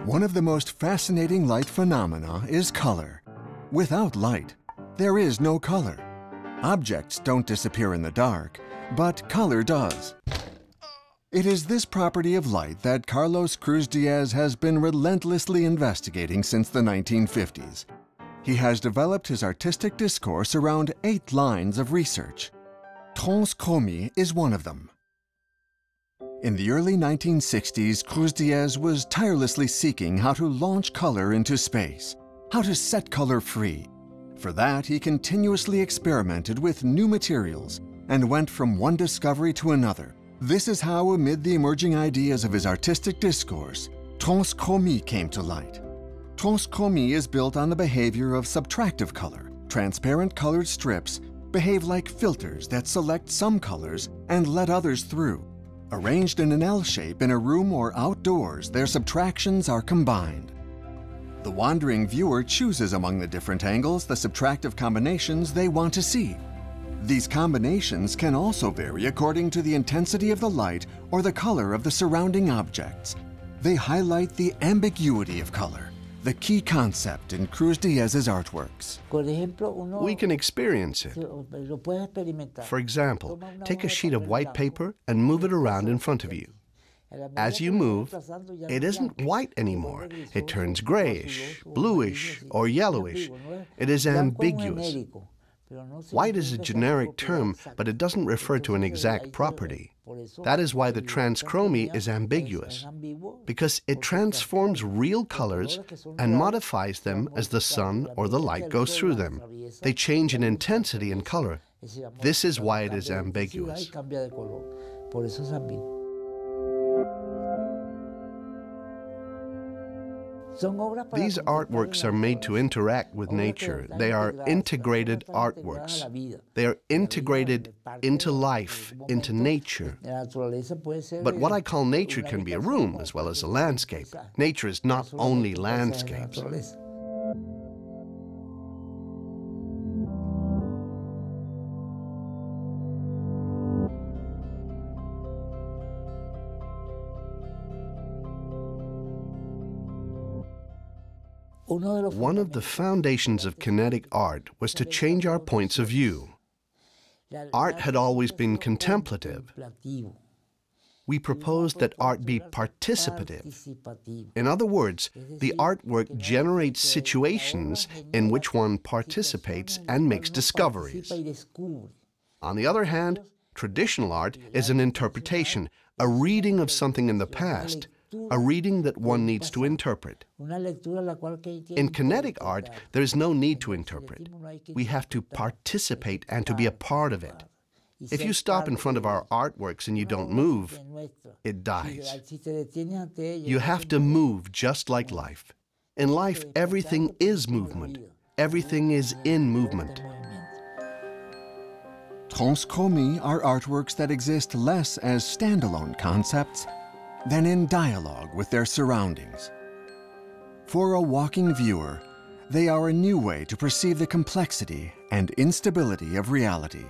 One of the most fascinating light phenomena is color. Without light, there is no color. Objects don't disappear in the dark, but color does. It is this property of light that Carlos Cruz Diez has been relentlessly investigating since the 1950s. He has developed his artistic discourse around 8 lines of research. Transchromie is one of them. In the early 1960s, Cruz Diez was tirelessly seeking how to launch color into space, how to set color free. For that, he continuously experimented with new materials and went from one discovery to another. This is how, amid the emerging ideas of his artistic discourse, Transchromie came to light. Transchromie is built on the behavior of subtractive color. Transparent colored strips behave like filters that select some colors and let others through. Arranged in an L shape in a room or outdoors, their subtractions are combined. The wandering viewer chooses among the different angles the subtractive combinations they want to see. These combinations can also vary according to the intensity of the light or the color of the surrounding objects. They highlight the ambiguity of color, the key concept in Cruz Diez's artworks. We can experience it. For example, take a sheet of white paper and move it around in front of you. As you move, it isn't white anymore. It turns grayish, bluish, or yellowish. It is ambiguous. White is a generic term, but it doesn't refer to an exact property. That is why the transchromie is ambiguous, because it transforms real colors and modifies them as the sun or the light goes through them. They change in intensity and color. This is why it is ambiguous. These artworks are made to interact with nature. They are integrated artworks. They are integrated into life, into nature. But what I call nature can be a room as well as a landscape. Nature is not only landscapes. One of the foundations of kinetic art was to change our points of view. Art had always been contemplative. We proposed that art be participative. In other words, the artwork generates situations in which one participates and makes discoveries. On the other hand, traditional art is an interpretation, a reading of something in the past, a reading that one needs to interpret. In kinetic art, there is no need to interpret. We have to participate and to be a part of it. If you stop in front of our artworks and you don't move, it dies. You have to move just like life. In life, everything is movement. Everything is in movement. Transchromie are artworks that exist less as standalone concepts than in dialogue with their surroundings. For a walking viewer, they are a new way to perceive the complexity and instability of reality.